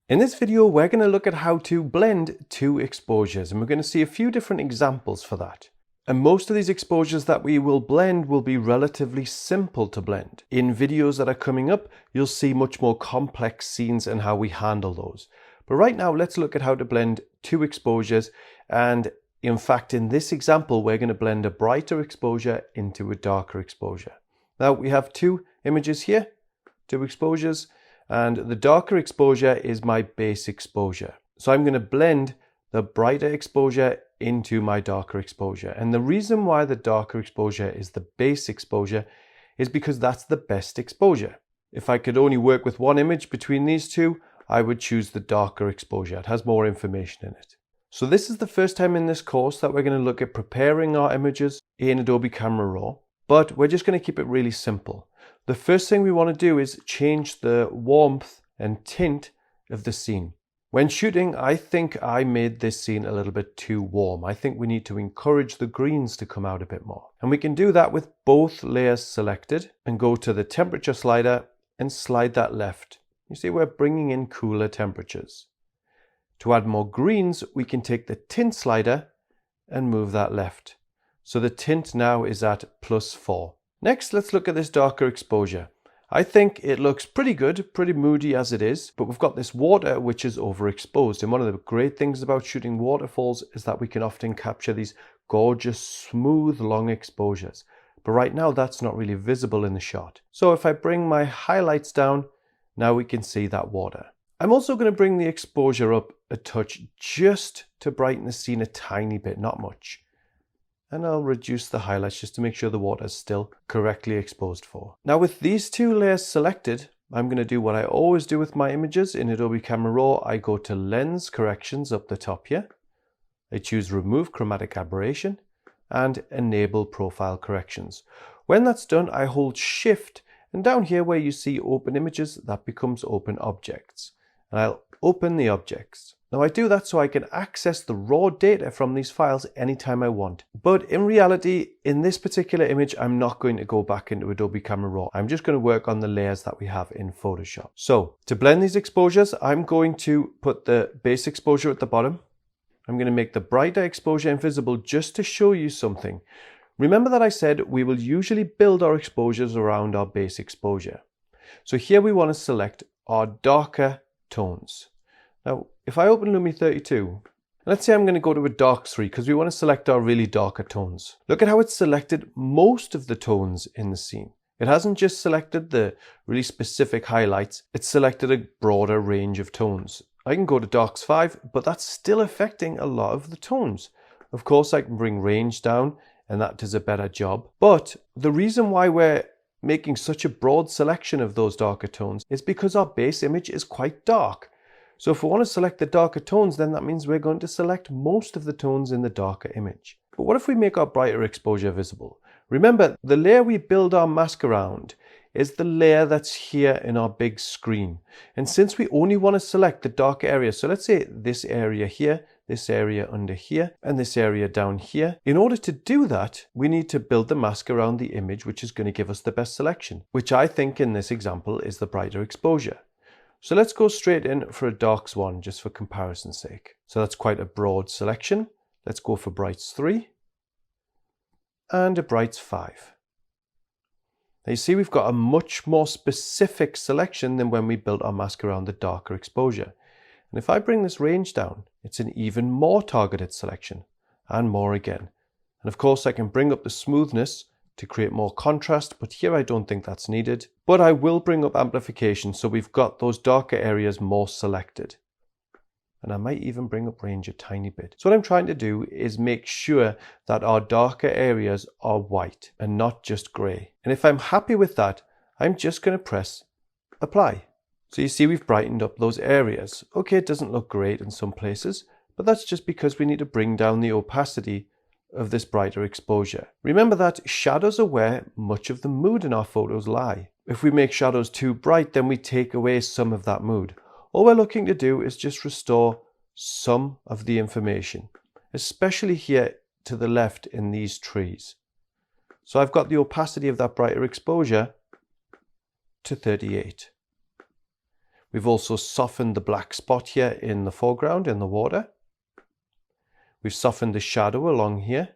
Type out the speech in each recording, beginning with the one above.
In this video, we're going to look at how to blend two exposures, and we're going to see a few different examples for that. And most of these exposures that we will blend will be relatively simple to blend. In videos that are coming up, you'll see much more complex scenes and how we handle those. But right now, let's look at how to blend two exposures. And in fact, in this example, we're going to blend a brighter exposure into a darker exposure. Now we have two images here, two exposures. And the darker exposure is my base exposure. So I'm going to blend the brighter exposure into my darker exposure. And the reason why the darker exposure is the base exposure is because that's the best exposure. If I could only work with one image between these two, I would choose the darker exposure. It has more information in it. So this is the first time in this course that we're going to look at preparing our images in Adobe Camera Raw, but we're just going to keep it really simple. The first thing we want to do is change the warmth and tint of the scene. When shooting, I think I made this scene a little bit too warm. I think we need to encourage the greens to come out a bit more. And we can do that with both layers selected and go to the temperature slider and slide that left. You see, we're bringing in cooler temperatures. To add more greens, we can take the tint slider and move that left. So the tint now is at +4. Next, let's look at this darker exposure. I think it looks pretty good, pretty moody as it is, but we've got this water which is overexposed. And one of the great things about shooting waterfalls is that we can often capture these gorgeous, smooth, long exposures. But right now, that's not really visible in the shot. So if I bring my highlights down, now we can see that water. I'm also going to bring the exposure up a touch just to brighten the scene a tiny bit, not much. And I'll reduce the highlights just to make sure the water is still correctly exposed for. Now with these two layers selected, I'm going to do what I always do with my images in Adobe Camera Raw. I go to Lens Corrections up the top here. I choose Remove Chromatic Aberration and Enable Profile Corrections. When that's done, I hold Shift, and down here where you see Open Images, that becomes Open Objects. And I'll open the objects. Now I do that so I can access the raw data from these files anytime I want. But in reality, in this particular image, I'm not going to go back into Adobe Camera Raw. I'm just going to work on the layers that we have in Photoshop. So to blend these exposures, I'm going to put the base exposure at the bottom. I'm going to make the brighter exposure invisible just to show you something. Remember that I said we will usually build our exposures around our base exposure. So here we want to select our darker tones. Now, if I open Lumi 32, let's say I'm going to go to a dark 3 because we want to select our really darker tones. Look at how it's selected most of the tones in the scene. It hasn't just selected the really specific highlights, it's selected a broader range of tones. I can go to darks 5, but that's still affecting a lot of the tones. Of course, I can bring range down and that does a better job. But the reason why we're making such a broad selection of those darker tones is because our base image is quite dark. So if we want to select the darker tones, then that means we're going to select most of the tones in the darker image. But what if we make our brighter exposure visible? Remember, the layer we build our mask around is the layer that's here in our big screen. And since we only want to select the dark area, so let's say this area here, this area under here, and this area down here. In order to do that, we need to build the mask around the image, which is going to give us the best selection, which I think in this example is the brighter exposure. So let's go straight in for a darks 1 just for comparison's sake. So that's quite a broad selection. Let's go for brights 3 and a brights 5. Now you see we've got a much more specific selection than when we built our mask around the darker exposure. And if I bring this range down, it's an even more targeted selection and more again. And of course I can bring up the smoothness to create more contrast, but here I don't think that's needed. But I will bring up amplification so we've got those darker areas more selected. And I might even bring up range a tiny bit. So what I'm trying to do is make sure that our darker areas are white and not just grey. And if I'm happy with that, I'm just going to press apply. So you see we've brightened up those areas. Okay, it doesn't look great in some places, but that's just because we need to bring down the opacity of this brighter exposure. Remember that shadows are where much of the mood in our photos lie. If we make shadows too bright, then we take away some of that mood. All we're looking to do is just restore some of the information, especially here to the left in these trees. So I've got the opacity of that brighter exposure to 38. We've also softened the black spot here in the foreground in the water. We've softened the shadow along here.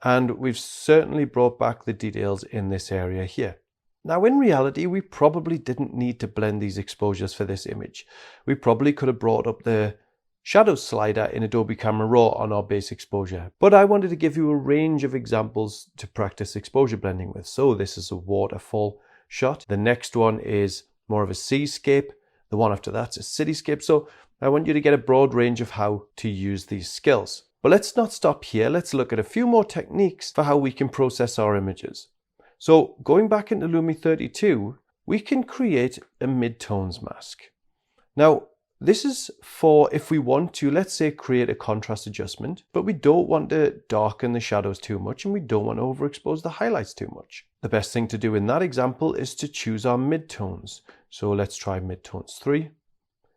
And we've certainly brought back the details in this area here. Now, in reality, we probably didn't need to blend these exposures for this image. We probably could have brought up the shadow slider in Adobe Camera Raw on our base exposure. But I wanted to give you a range of examples to practice exposure blending with. So this is a waterfall shot. The next one is more of a seascape. The one after that's a cityscape. So I want you to get a broad range of how to use these skills. But let's not stop here. Let's look at a few more techniques for how we can process our images. So going back into Lumi 32, we can create a midtones mask. Now, this is for if we want to, let's say, create a contrast adjustment, but we don't want to darken the shadows too much and we don't want to overexpose the highlights too much. The best thing to do in that example is to choose our midtones. So let's try midtones 3.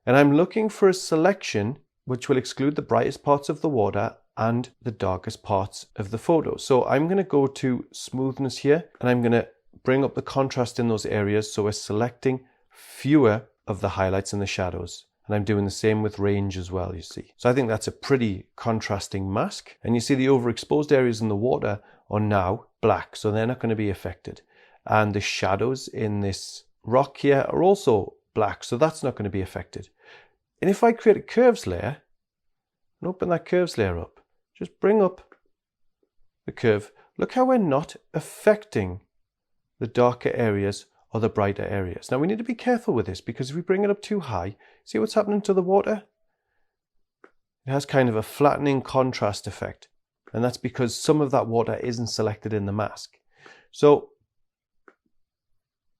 And I'm looking for a selection which will exclude the brightest parts of the water and the darkest parts of the photo. So I'm going to go to smoothness here and I'm going to bring up the contrast in those areas so we're selecting fewer of the highlights and the shadows. And I'm doing the same with range as well, you see. So I think that's a pretty contrasting mask. And you see the overexposed areas in the water are now black, so they're not going to be affected. And the shadows in this rock here are also black, so that's not going to be affected. And if I create a curves layer and open that curves layer up, just bring up the curve. Look how we're not affecting the darker areas or the brighter areas. Now we need to be careful with this because if we bring it up too high, see what's happening to the water? It has kind of a flattening contrast effect. And that's because some of that water isn't selected in the mask. So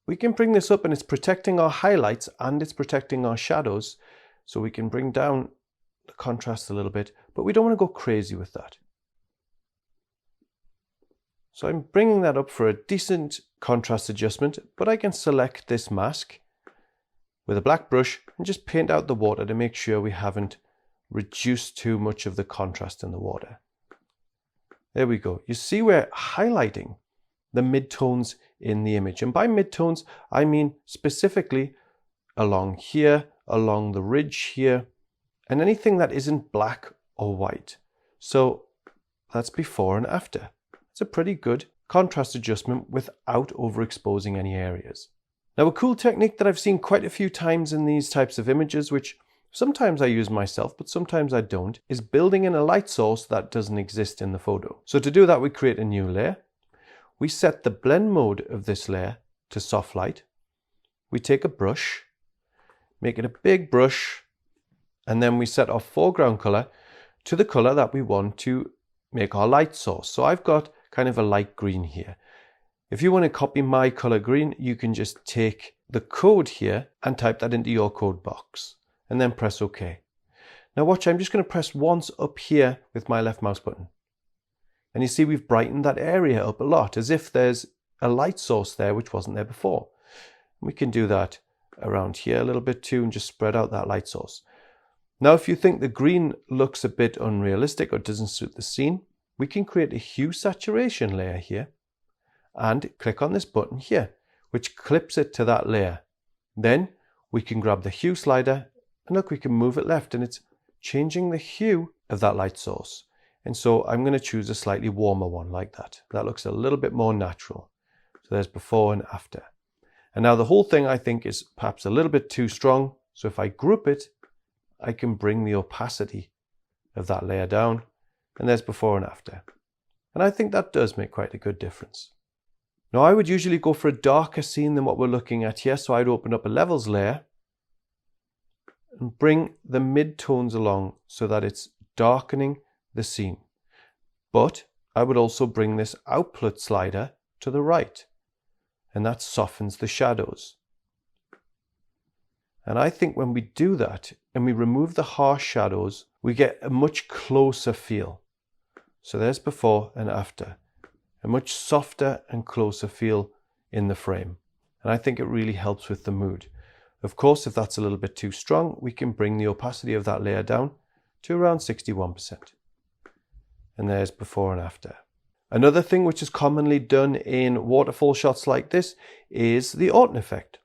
we can bring this up and it's protecting our highlights and it's protecting our shadows. So we can bring down the contrast a little bit, but we don't want to go crazy with that. So I'm bringing that up for a decent contrast adjustment, but I can select this mask with a black brush and just paint out the water to make sure we haven't reduced too much of the contrast in the water. There we go. You see we're highlighting the midtones in the image. And by midtones, I mean specifically along here, along the ridge here, and anything that isn't black or white. So that's before and after. It's a pretty good contrast adjustment without overexposing any areas. Now, a cool technique that I've seen quite a few times in these types of images, which sometimes I use myself, but sometimes I don't, is building in a light source that doesn't exist in the photo. So to do that, we create a new layer. We set the blend mode of this layer to soft light. We take a brush, make it a big brush, and then we set our foreground color to the color that we want to make our light source. So I've got kind of a light green here. If you want to copy my color green, you can just take the code here and type that into your code box and then press OK. Now watch, I'm just going to press once up here with my left mouse button. And you see we've brightened that area up a lot, as if there's a light source there which wasn't there before. We can do that around here a little bit too and just spread out that light source. Now, if you think the green looks a bit unrealistic or doesn't suit the scene, we can create a hue saturation layer here and click on this button here, which clips it to that layer. Then we can grab the hue slider and look, we can move it left and it's changing the hue of that light source. And so I'm going to choose a slightly warmer one like that. That looks a little bit more natural. So there's before and after. And now the whole thing I think is perhaps a little bit too strong. So if I group it, I can bring the opacity of that layer down, and there's before and after. And I think that does make quite a good difference. Now I would usually go for a darker scene than what we're looking at here, so I'd open up a levels layer and bring the midtones along so that it's darkening the scene. But I would also bring this output slider to the right, and that softens the shadows. And I think when we do that and we remove the harsh shadows, we get a much closer feel. So there's before and after, a much softer and closer feel in the frame. And I think it really helps with the mood. Of course, if that's a little bit too strong, we can bring the opacity of that layer down to around 61%. And there's before and after. Another thing which is commonly done in waterfall shots like this is the Orton effect.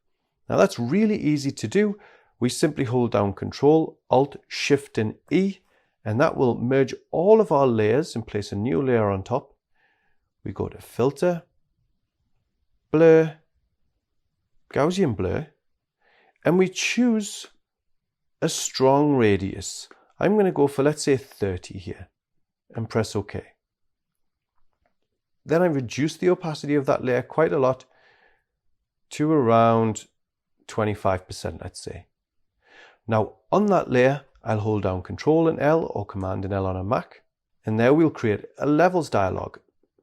Now that's really easy to do. We simply hold down Control, Alt, Shift and E, and that will merge all of our layers and place a new layer on top. We go to Filter, Blur, Gaussian Blur, and we choose a strong radius. I'm going to go for, let's say, 30 here, and press OK. Then I reduce the opacity of that layer quite a lot to around 25%, let's say. Now on that layer, I'll hold down Control and L or Command and L on a Mac, and there we'll create a levels dialog,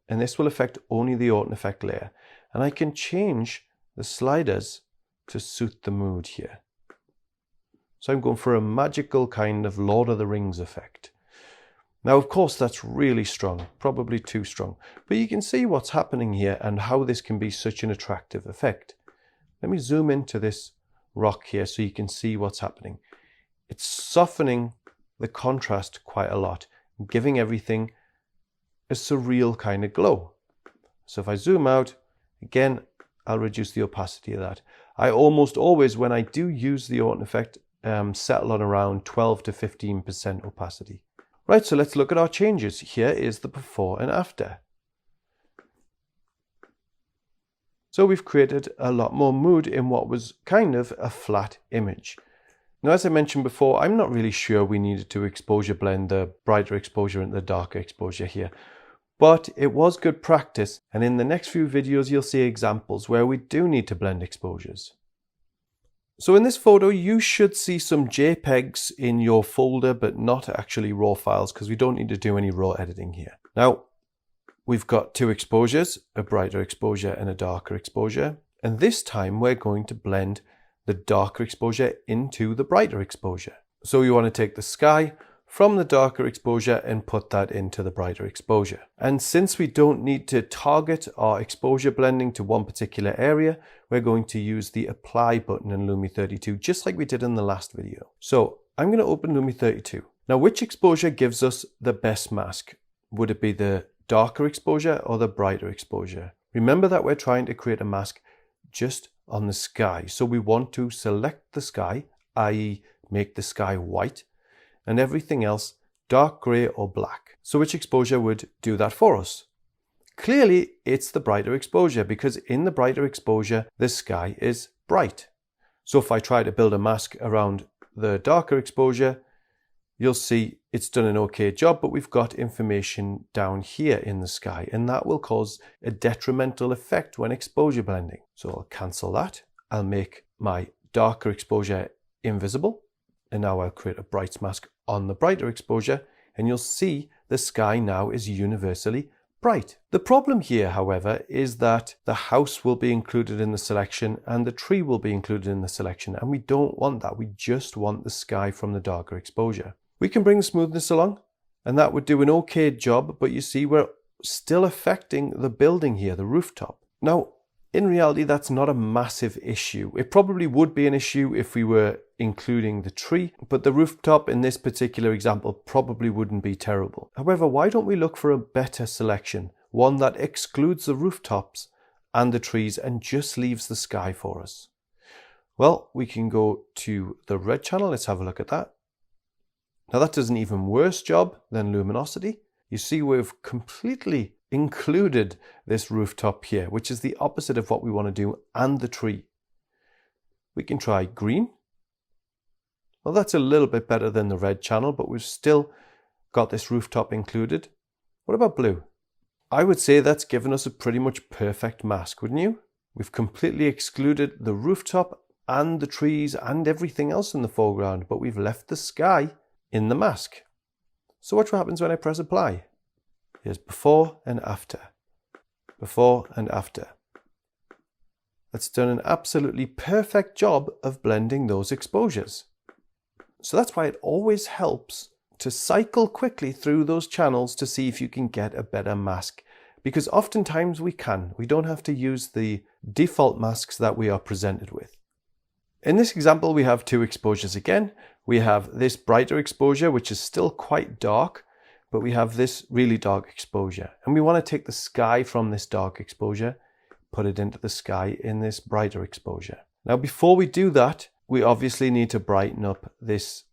and this will affect only the Auto Effect layer, and I can change the sliders to suit the mood here. So I'm going for a magical kind of Lord of the Rings effect. Now, of course, that's really strong, probably too strong, but you can see what's happening here and how this can be such an attractive effect. Let me zoom into this rock here so you can see what's happening. It's softening the contrast quite a lot, giving everything a surreal kind of glow. So if I zoom out, again, I'll reduce the opacity of that. I almost always, when I do use the Auto Effect, settle on around 12 to 15% opacity. Right, so let's look at our changes. Here is the before and after. So we've created a lot more mood in what was kind of a flat image. Now, as I mentioned before, I'm not really sure we needed to exposure blend the brighter exposure and the darker exposure here, but it was good practice. And in the next few videos, you'll see examples where we do need to blend exposures. So in this photo, you should see some JPEGs in your folder, but not actually raw files, because we don't need to do any raw editing here. Now, we've got two exposures, a brighter exposure and a darker exposure. And this time we're going to blend the darker exposure into the brighter exposure. So you want to take the sky from the darker exposure and put that into the brighter exposure. And since we don't need to target our exposure blending to one particular area, we're going to use the Apply button in Lumi 32, just like we did in the last video. So I'm going to open Lumi 32. Now, which exposure gives us the best mask? Would it be the darker exposure or the brighter exposure? Remember that we're trying to create a mask just on the sky. So we want to select the sky, i.e. make the sky white, and everything else dark grey or black. So which exposure would do that for us? Clearly, it's the brighter exposure, because in the brighter exposure, the sky is bright. So if I try to build a mask around the darker exposure, you'll see it's done an okay job, but we've got information down here in the sky, and that will cause a detrimental effect when exposure blending. So I'll cancel that. I'll make my darker exposure invisible. And now I'll create a bright mask on the brighter exposure, and you'll see the sky now is universally bright. The problem here, however, is that the house will be included in the selection and the tree will be included in the selection, and we don't want that. We just want the sky from the darker exposure. We can bring the smoothness along, and that would do an okay job, but you see we're still affecting the building here, the rooftop. Now, in reality, that's not a massive issue. It probably would be an issue if we were including the tree, but the rooftop in this particular example probably wouldn't be terrible. However, why don't we look for a better selection, one that excludes the rooftops and the trees and just leaves the sky for us? Well, we can go to the red channel. Let's have a look at that. Now that does an even worse job than luminosity. You see we've completely included this rooftop here, which is the opposite of what we want to do, and the tree. We can try green. Well, that's a little bit better than the red channel, but we've still got this rooftop included. What about blue? I would say that's given us a pretty much perfect mask, wouldn't you? We've completely excluded the rooftop and the trees and everything else in the foreground, but we've left the sky in the mask. So watch what happens when I press apply. Here's before and after. Before and after. That's done an absolutely perfect job of blending those exposures. So that's why it always helps to cycle quickly through those channels to see if you can get a better mask. Because oftentimes we can. We don't have to use the default masks that we are presented with. In this example, we have two exposures again. We have this brighter exposure, which is still quite dark, but we have this really dark exposure. And we want to take the sky from this dark exposure, put it into the sky in this brighter exposure. Now before we do that, we obviously need to brighten up this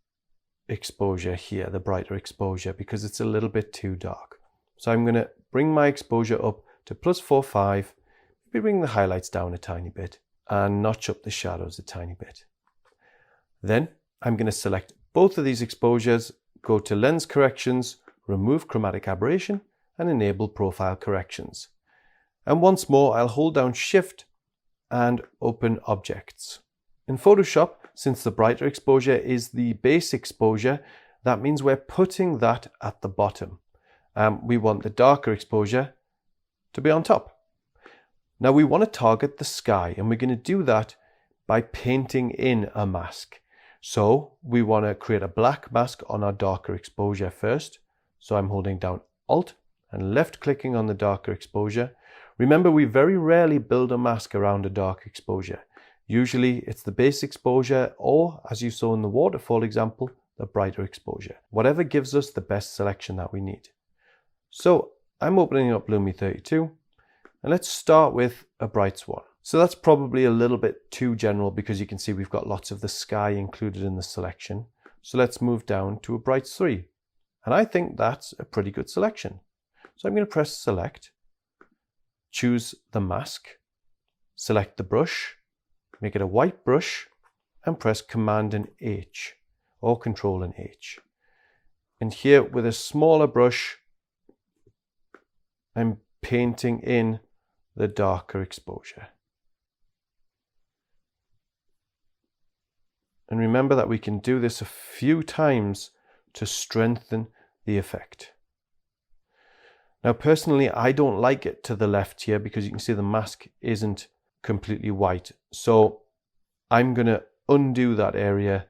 exposure here, the brighter exposure, because it's a little bit too dark. So I'm going to bring my exposure up to +4.5, maybe bring the highlights down a tiny bit and notch up the shadows a tiny bit. Then I'm going to select both of these exposures, go to Lens Corrections, remove Chromatic Aberration and enable Profile Corrections. And once more, I'll hold down Shift and open Objects. In Photoshop, since the brighter exposure is the base exposure, that means we're putting that at the bottom. We want the darker exposure to be on top. Now we want to target the sky, and we're going to do that by painting in a mask. So we want to create a black mask on our darker exposure first. So I'm holding down Alt and left clicking on the darker exposure. Remember, we very rarely build a mask around a dark exposure. Usually it's the base exposure or, as you saw in the waterfall example, the brighter exposure. Whatever gives us the best selection that we need. So I'm opening up Lumi 32 and let's start with a bright swan. So that's probably a little bit too general because you can see we've got lots of the sky included in the selection. So let's move down to a bright 3. And I think that's a pretty good selection. So I'm going to press select, choose the mask, select the brush, make it a white brush and press Command and H or Control and H. And here with a smaller brush, I'm painting in the darker exposure. And remember that we can do this a few times to strengthen the effect. Now personally, I don't like it to the left here because you can see the mask isn't completely white. So I'm going to undo that area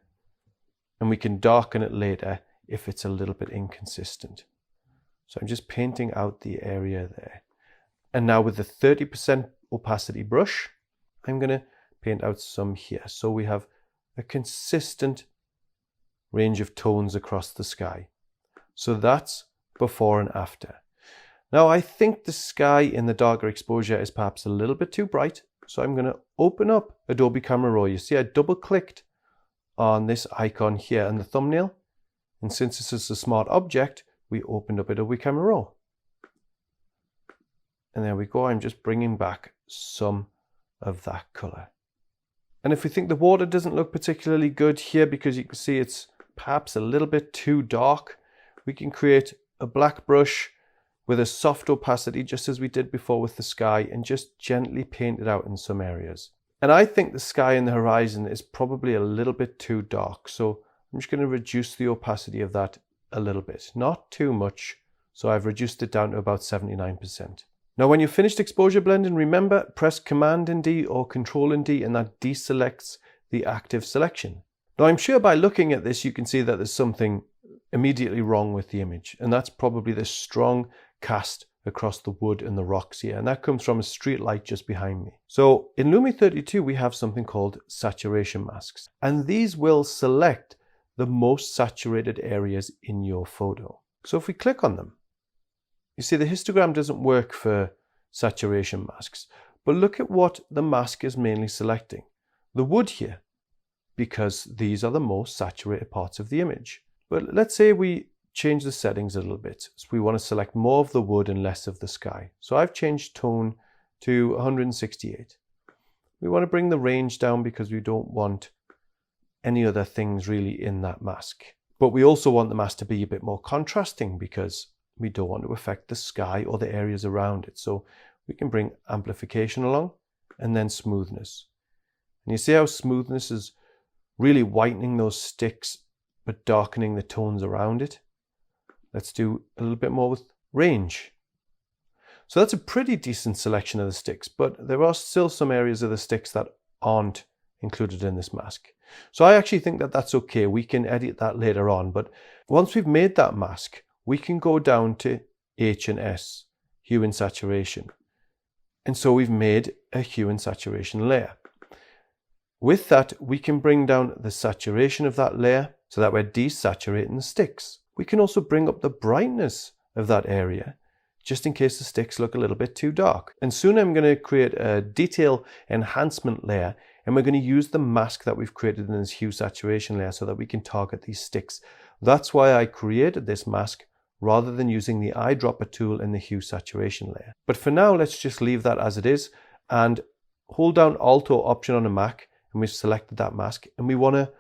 and we can darken it later if it's a little bit inconsistent. So I'm just painting out the area there. And now with the 30% opacity brush, I'm going to paint out some here. So we have a consistent range of tones across the sky. So that's before and after. Now I think the sky in the darker exposure is perhaps a little bit too bright. So I'm going to open up Adobe Camera Raw. You see I double clicked on this icon here in the thumbnail. And since this is a smart object, we opened up Adobe Camera Raw. And there we go. I'm just bringing back some of that color. And if we think the water doesn't look particularly good here because you can see it's perhaps a little bit too dark, we can create a black brush with a soft opacity just as we did before with the sky and just gently paint it out in some areas. And I think the sky and the horizon is probably a little bit too dark. So I'm just going to reduce the opacity of that a little bit, not too much. So I've reduced it down to about 79%. Now when you've finished exposure blending, remember, press Command and D or Control and D and that deselects the active selection. Now I'm sure by looking at this you can see that there's something immediately wrong with the image, and that's probably the strong cast across the wood and the rocks here, and that comes from a street light just behind me. So in Lumi 32 we have something called saturation masks, and these will select the most saturated areas in your photo. So if we click on them, you see the histogram doesn't work for saturation masks, but look at what the mask is mainly selecting. The wood here, because these are the most saturated parts of the image. But let's say we change the settings a little bit. So we want to select more of the wood and less of the sky. So I've changed tone to 168. We want to bring the range down because we don't want any other things really in that mask. But we also want the mask to be a bit more contrasting because we don't want to affect the sky or the areas around it. So we can bring amplification along and then smoothness. And you see how smoothness is really whitening those sticks but darkening the tones around it. Let's do a little bit more with range. So that's a pretty decent selection of the sticks, but there are still some areas of the sticks that aren't included in this mask. So I actually think that that's okay. We can edit that later on, but once we've made that mask, we can go down to H and S, hue and saturation. And so we've made a hue and saturation layer. With that, we can bring down the saturation of that layer so that we're desaturating the sticks. We can also bring up the brightness of that area just in case the sticks look a little bit too dark. And soon I'm going to create a detail enhancement layer And we're going to use the mask that we've created in this hue saturation layer so that we can target these sticks. That's why I created this mask rather than using the eyedropper tool in the hue saturation layer. But for now, let's just leave that as it is and hold down Alt or Option on a Mac, and we've selected that mask, and we want to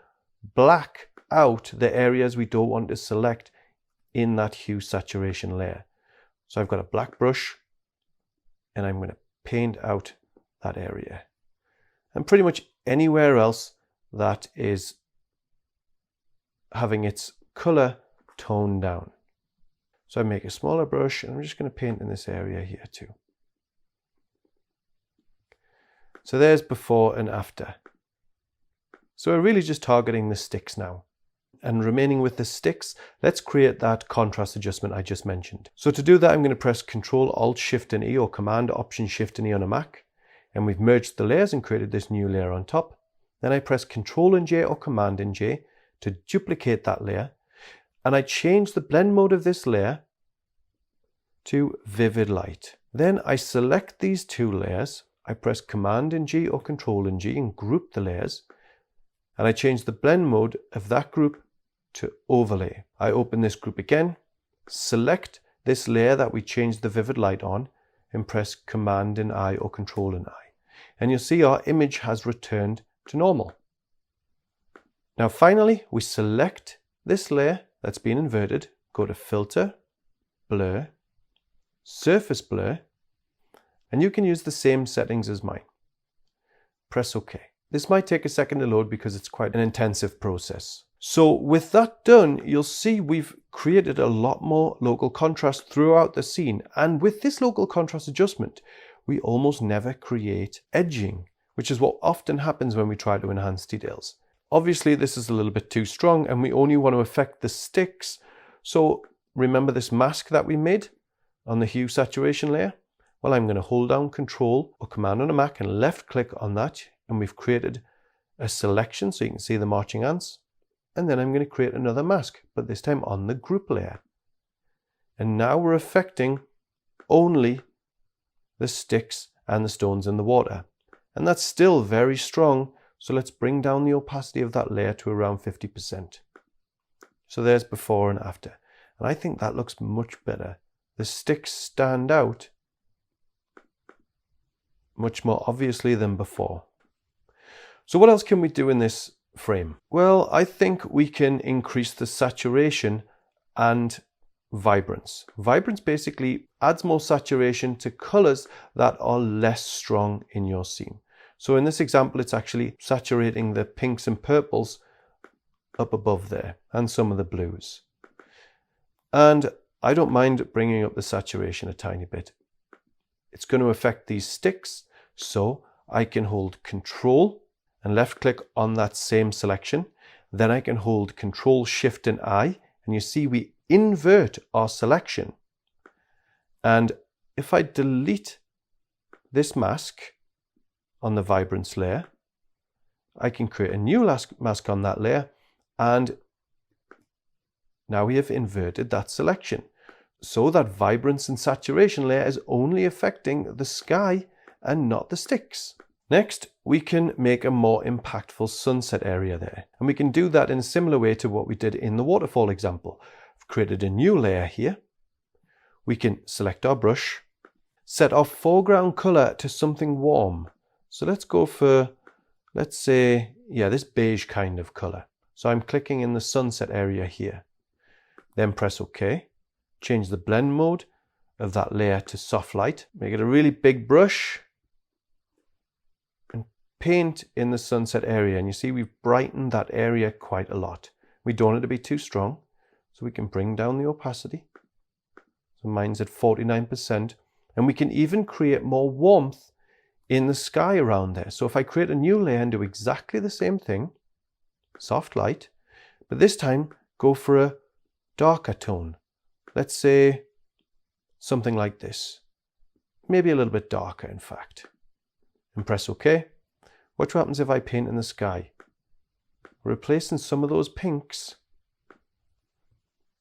black out the areas we don't want to select in that hue saturation layer. So I've got a black brush and I'm going to paint out that area. And pretty much anywhere else that is having its color toned down. So I make a smaller brush and I'm just going to paint in this area here too. So there's before and after. So we're really just targeting the sticks now. And remaining with the sticks, let's create that contrast adjustment I just mentioned. So to do that, I'm going to press Ctrl Alt Shift and E or Command Option Shift and E on a Mac. And we've merged the layers and created this new layer on top. Then I press Ctrl and J or Command and J to duplicate that layer. And I change the blend mode of this layer to Vivid Light. Then I select these two layers. I press Command and G or Ctrl and G and group the layers. And I change the blend mode of that group to Overlay. I open this group again, select this layer that we changed the Vivid Light on, and press Command and I or Control and I. And you'll see our image has returned to normal. Now finally, we select this layer that's been inverted, go to Filter, Blur, Surface Blur, and you can use the same settings as mine. Press OK. This might take a second to load because it's quite an intensive process. So with that done, you'll see we've created a lot more local contrast throughout the scene. And with this local contrast adjustment, we almost never create edging, which is what often happens when we try to enhance details. Obviously, this is a little bit too strong and we only want to affect the sticks. So remember this mask that we made on the hue saturation layer? Well, I'm going to hold down Control or Command on a Mac and left click on that. And we've created a selection so you can see the marching ants. And then I'm going to create another mask, but this time on the group layer. And now we're affecting only the sticks and the stones in the water. And that's still very strong. So let's bring down the opacity of that layer to around 50%. So there's before and after. And I think that looks much better. The sticks stand out much more obviously than before. So what else can we do in this frame? Well, I think we can increase the saturation and vibrance. Vibrance basically adds more saturation to colors that are less strong in your scene. So in this example, it's actually saturating the pinks and purples up above there and some of the blues. And I don't mind bringing up the saturation a tiny bit. It's going to affect these sticks, so I can hold Control and left click on that same selection. Then I can hold Control Shift and I, and you see we invert our selection. And if I delete this mask on the vibrance layer, I can create a new mask on that layer, and now we have inverted that selection. So that vibrance and saturation layer is only affecting the sky and not the sticks. Next, we can make a more impactful sunset area there. And we can do that in a similar way to what we did in the waterfall example. I've created a new layer here. We can select our brush, set our foreground color to something warm. So let's go for, let's say, this beige kind of color. So I'm clicking in the sunset area here. Then press OK. Change the blend mode of that layer to soft light. Make it a really big brush. Paint in the sunset area, and you see we've brightened that area quite a lot. We don't want it to be too strong, so we can bring down the opacity. So mine's at 49%, and we can even create more warmth in the sky around there. So if I create a new layer and do exactly the same thing, soft light, but this time go for a darker tone. Let's say something like this, maybe a little bit darker in fact, and press OK. Watch what happens if I paint in the sky. Replacing some of those pinks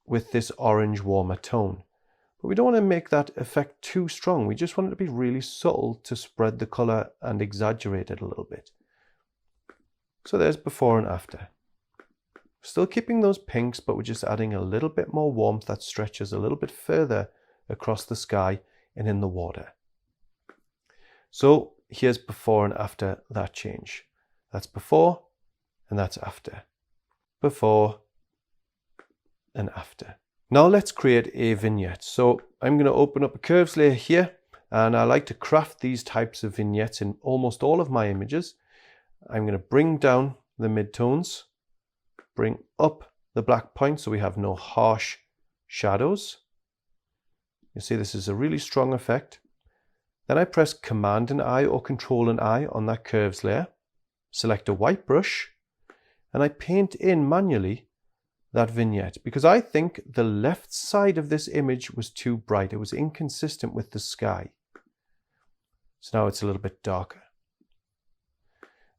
with this orange warmer tone. But we don't want to make that effect too strong. We just want it to be really subtle to spread the color and exaggerate it a little bit. So there's before and after. Still keeping those pinks, but we're just adding a little bit more warmth that stretches a little bit further across the sky and in the water. So here's before and after that change. That's before and that's after. Before and after. Now let's create a vignette. So I'm going to open up a curves layer here, and I like to craft these types of vignettes in almost all of my images. I'm going to bring down the midtones, bring up the black point so we have no harsh shadows. You see this is a really strong effect. Then I press Command and I or Control and I on that curves layer, select a white brush, and I paint in manually that vignette because I think the left side of this image was too bright. It was inconsistent with the sky. So now it's a little bit darker.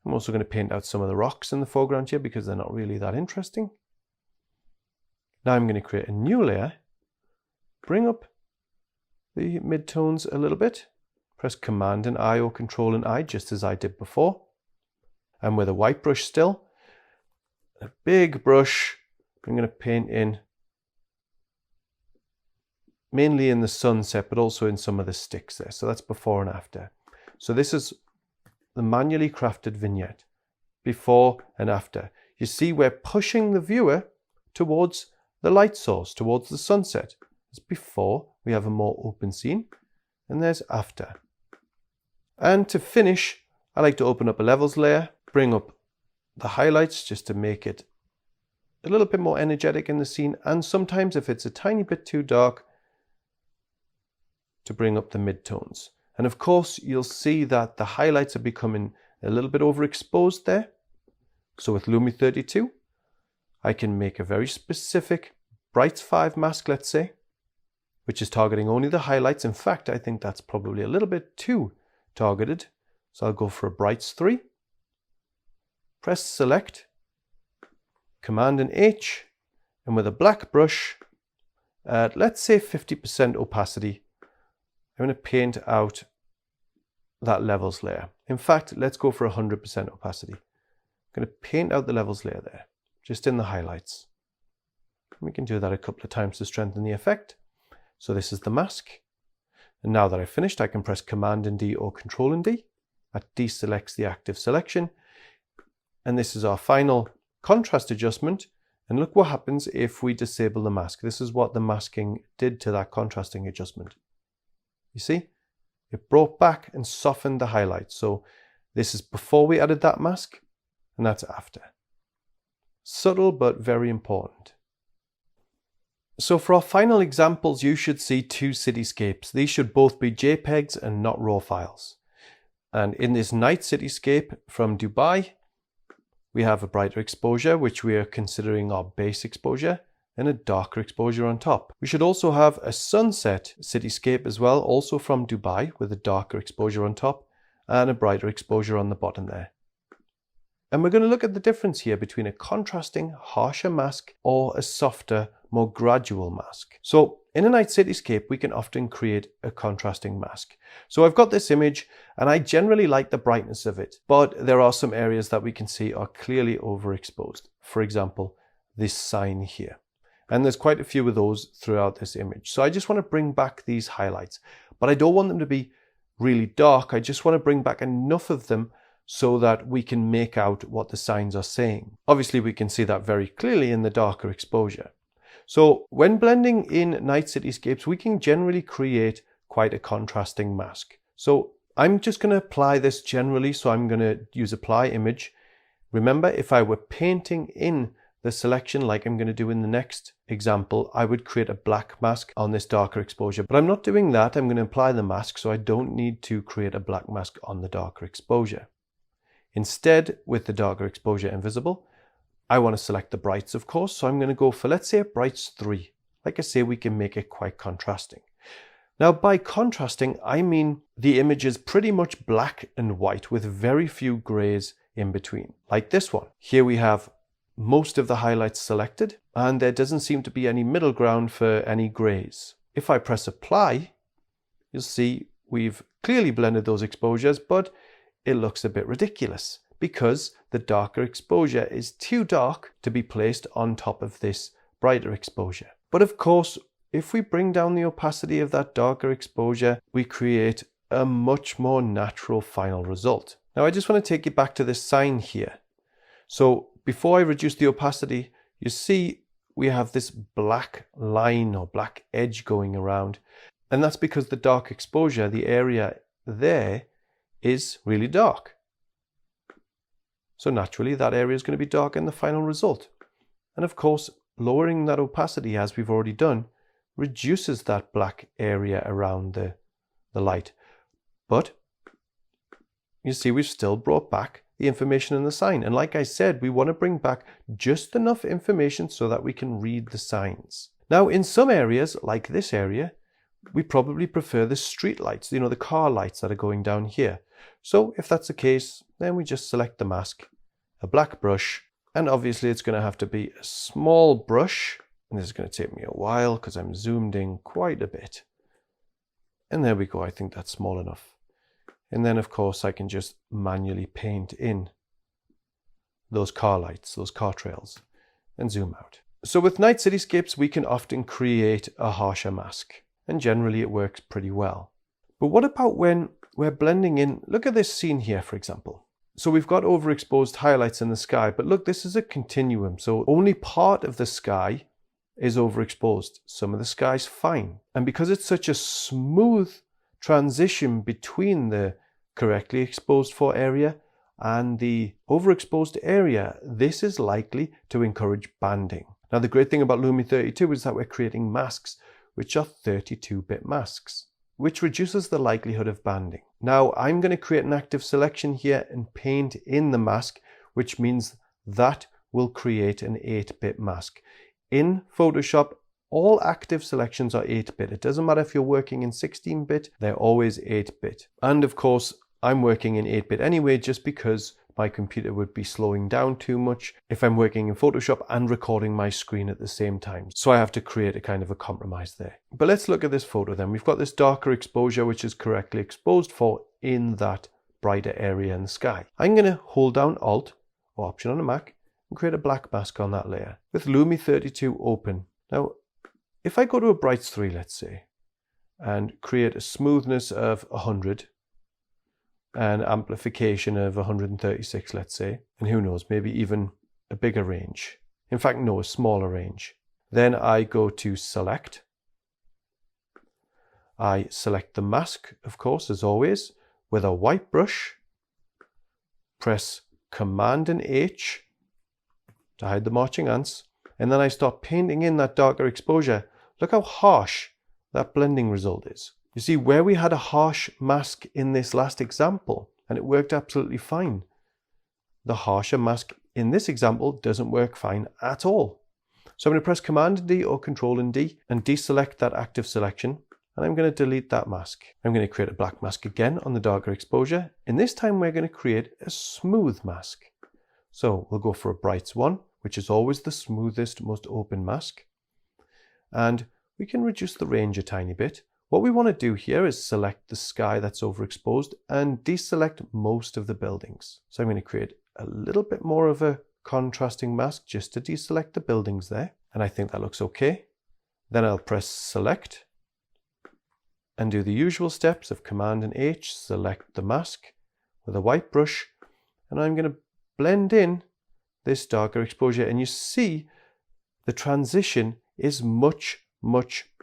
I'm also going to paint out some of the rocks in the foreground here because they're not really that interesting. Now I'm going to create a new layer, bring up the midtones a little bit, press Command and I or Control and I just as I did before. And with a white brush still, a big brush, I'm going to paint in mainly in the sunset, but also in some of the sticks there. So that's before and after. So this is the manually crafted vignette, before and after. You see, we're pushing the viewer towards the light source, towards the sunset. It's before, we have a more open scene, and there's after. And to finish, I like to open up a levels layer, bring up the highlights just to make it a little bit more energetic in the scene, and sometimes if it's a tiny bit too dark, to bring up the midtones. And of course, you'll see that the highlights are becoming a little bit overexposed there. So with Lumi 32, I can make a very specific Brights 5 mask, let's say, which is targeting only the highlights. In fact, I think that's probably a little bit too targeted. So I'll go for a Brights 3, press Select, Command and H, and with a black brush, at let's say 50% opacity, I'm going to paint out that levels layer. In fact, let's go for 100% opacity. I'm going to paint out the levels layer there, just in the highlights. We can do that a couple of times to strengthen the effect. So this is the mask. And now that I've finished, I can press Command and D or Control and D. That deselects the active selection. And this is our final contrast adjustment. And look what happens if we disable the mask. This is what the masking did to that contrasting adjustment. You see, it brought back and softened the highlights. So this is before we added that mask, and that's after. Subtle, but very important. So for our final examples, you should see two cityscapes. These should both be JPEGs and not RAW files. And in this night cityscape from Dubai, we have a brighter exposure, which we are considering our base exposure, and a darker exposure on top. We should also have a sunset cityscape as well, also from Dubai, with a darker exposure on top and a brighter exposure on the bottom there. And we're going to look at the difference here between a contrasting, harsher mask or a softer, more gradual mask. So in a night cityscape, we can often create a contrasting mask. So I've got this image and I generally like the brightness of it, but there are some areas that we can see are clearly overexposed. For example, this sign here. And there's quite a few of those throughout this image. So I just want to bring back these highlights, but I don't want them to be really dark. I just want to bring back enough of them so that we can make out what the signs are saying. Obviously, we can see that very clearly in the darker exposure. So when blending in night cityscapes, we can generally create quite a contrasting mask. So I'm just going to apply this generally. So I'm going to use Apply Image. Remember, if I were painting in the selection like I'm going to do in the next example, I would create a black mask on this darker exposure, but I'm not doing that. I'm going to apply the mask, so I don't need to create a black mask on the darker exposure. Instead, with the darker exposure invisible, I want to select the brights, of course, so I'm going to go for, let's say, a brights 3. Like I say, we can make it quite contrasting. Now, by contrasting, I mean the image is pretty much black and white with very few grays in between, like this one. Here we have most of the highlights selected, and there doesn't seem to be any middle ground for any grays. If I press Apply, you'll see we've clearly blended those exposures, but it looks a bit ridiculous because the darker exposure is too dark to be placed on top of this brighter exposure. But of course, if we bring down the opacity of that darker exposure, we create a much more natural final result. Now I just want to take you back to this sign here. So before I reduce the opacity, you see we have this black line or black edge going around. And that's because the dark exposure, the area there, is really dark. So naturally that area is going to be dark in the final result. And of course, lowering that opacity, as we've already done, reduces that black area around the light. But you see we've still brought back the information in the sign. And like I said, we want to bring back just enough information so that we can read the signs. Now, in some areas, like this area, we probably prefer the street lights, the car lights that are going down here. So if that's the case, then we just select the mask, a black brush, and obviously it's going to have to be a small brush. And this is going to take me a while because I'm zoomed in quite a bit. And there we go. I think that's small enough. And then, of course, I can just manually paint in those car lights, those car trails, and zoom out. So with night cityscapes, we can often create a harsher mask, and generally it works pretty well. But what about when we're blending in? Look at this scene here, for example. So we've got overexposed highlights in the sky, but look, this is a continuum. So only part of the sky is overexposed. Some of the sky's fine. And because it's such a smooth transition between the correctly exposed for area and the overexposed area, this is likely to encourage banding. Now, the great thing about Lumi 32 is that we're creating masks which are 32-bit masks, which reduces the likelihood of banding. Now, I'm going to create an active selection here and paint in the mask, which means that will create an 8-bit mask. In Photoshop, all active selections are 8-bit. It doesn't matter if you're working in 16-bit, they're always 8-bit. And of course, I'm working in 8-bit anyway, just because my computer would be slowing down too much if I'm working in Photoshop and recording my screen at the same time. So I have to create a kind of a compromise there. But let's look at this photo then. We've got this darker exposure, which is correctly exposed for in that brighter area in the sky. I'm going to hold down Alt or Option on a Mac and create a black mask on that layer with Lumi 32 open. Now, if I go to a Brights 3, let's say, and create a smoothness of 100 and amplification of 136, let's say, and who knows, maybe even a bigger range. In fact, no, a smaller range. Then I go to Select. I select the mask, of course, as always, with a white brush. Press Command and H to hide the marching ants. And then I start painting in that darker exposure. Look how harsh that blending result is. You see, where we had a harsh mask in this last example, and it worked absolutely fine, the harsher mask in this example doesn't work fine at all. So I'm going to press Command and D or Control and D and deselect that active selection. And I'm going to delete that mask. I'm going to create a black mask again on the darker exposure. And this time we're going to create a smooth mask. So we'll go for a Brights 1, which is always the smoothest, most open mask. And we can reduce the range a tiny bit. What we want to do here is select the sky that's overexposed and deselect most of the buildings. So I'm going to create a little bit more of a contrasting mask just to deselect the buildings there. And I think that looks okay. Then I'll press Select and do the usual steps of Command and H, select the mask with a white brush. And I'm going to blend in this darker exposure. And you see the transition is much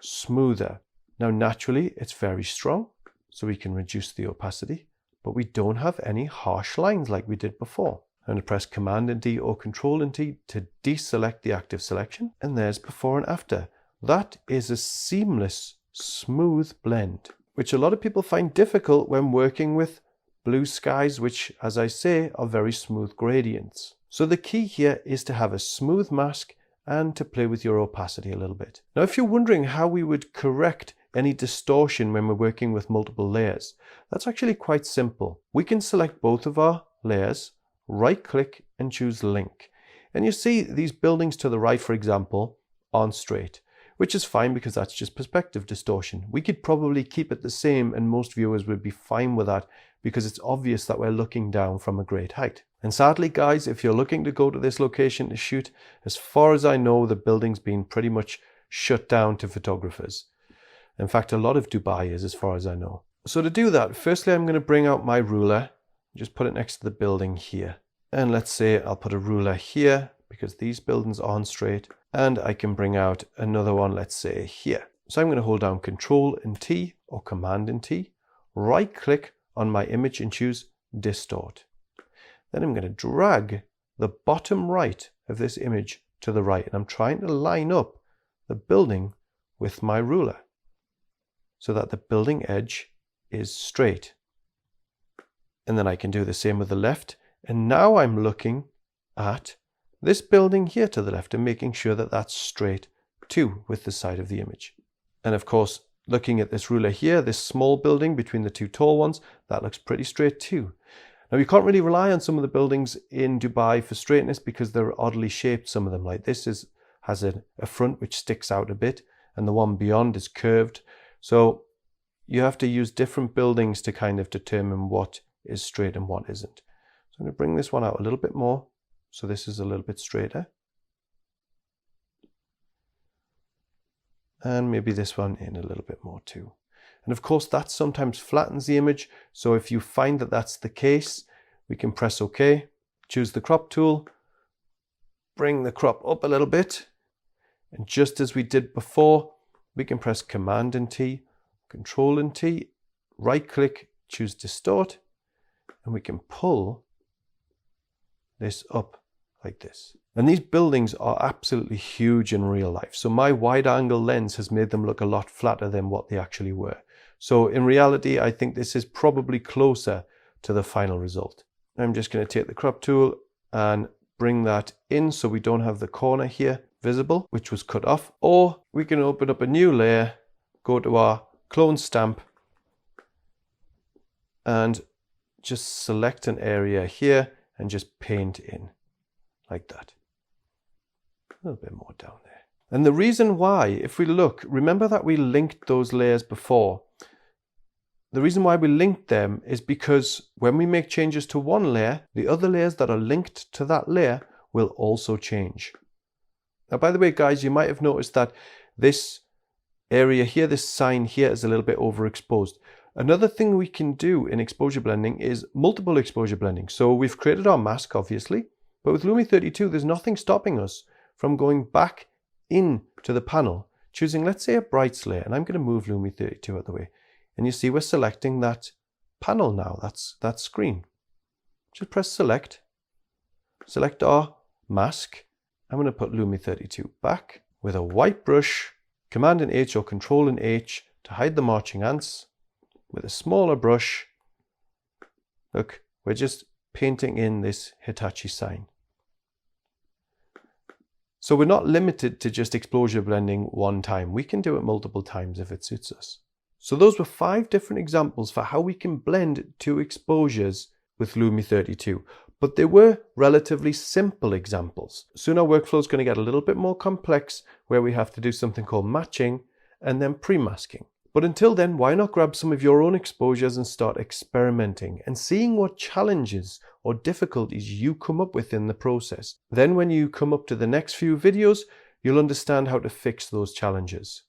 smoother. Now, naturally, it's very strong, so we can reduce the opacity, but we don't have any harsh lines like we did before. I'm going to press Command and D or Control and T to deselect the active selection, and there's before and after. That is a seamless, smooth blend, which a lot of people find difficult when working with blue skies, which, as I say, are very smooth gradients. So the key here is to have a smooth mask and to play with your opacity a little bit. Now, if you're wondering how we would correct any distortion when we're working with multiple layers, that's actually quite simple. We can select both of our layers, right-click and choose Link. And you see these buildings to the right, for example, aren't straight, which is fine because that's just perspective distortion. We could probably keep it the same and most viewers would be fine with that because it's obvious that we're looking down from a great height. And sadly, guys, if you're looking to go to this location to shoot, as far as I know, the building's been pretty much shut down to photographers. In fact, a lot of Dubai is, as far as I know. So to do that, firstly, I'm going to bring out my ruler, just put it next to the building here. And let's say I'll put a ruler here because these buildings aren't straight. And I can bring out another one, let's say here. So I'm going to hold down Control and T or Command and T, right click on my image and choose Distort. Then I'm going to drag the bottom right of this image to the right. And I'm trying to line up the building with my ruler so that the building edge is straight. And then I can do the same with the left. And now I'm looking at this building here to the left and making sure that that's straight too with the side of the image. And of course, looking at this ruler here, this small building between the two tall ones, that looks pretty straight too. Now you can't really rely on some of the buildings in Dubai for straightness because they're oddly shaped, some of them. Like this has a front which sticks out a bit and the one beyond is curved. So you have to use different buildings to kind of determine what is straight and what isn't. So I'm going to bring this one out a little bit more. So this is a little bit straighter. And maybe this one in a little bit more too. And of course that sometimes flattens the image. So if you find that that's the case, we can press OK, choose the crop tool, bring the crop up a little bit. And just as we did before, we can press Command and T, Control and T, right click, choose Distort, and we can pull this up like this. And these buildings are absolutely huge in real life. So my wide angle lens has made them look a lot flatter than what they actually were. So in reality, I think this is probably closer to the final result. I'm just going to take the crop tool and bring that in so we don't have the corner here visible, which was cut off. Or we can open up a new layer, go to our clone stamp and just select an area here and just paint in like that. A little bit more down there. And the reason why, if we look, remember that we linked those layers before. The reason why we linked them is because when we make changes to one layer, the other layers that are linked to that layer will also change. Now, by the way, guys, you might have noticed that this area here, this sign here is a little bit overexposed. Another thing we can do in exposure blending is multiple exposure blending. So we've created our mask, obviously, but with Lumi 32, there's nothing stopping us from going back into the panel, choosing, let's say, a brights layer, and I'm going to move Lumi 32 out of the way. And you see we're selecting that panel now, that's that screen. Just press select, select our mask. I'm going to put Lumi 32 back with a white brush, Command and H or Control and H to hide the marching ants. With a smaller brush, look, we're just painting in this Hitachi sign. So we're not limited to just exposure blending one time. We can do it multiple times if it suits us. So those were 5 different examples for how we can blend 2 exposures with Lumi 32. But they were relatively simple examples. Soon our workflow is going to get a little bit more complex where we have to do something called matching and then pre-masking. But until then, why not grab some of your own exposures and start experimenting and seeing what challenges or difficulties you come up with in the process. Then when you come up to the next few videos, you'll understand how to fix those challenges.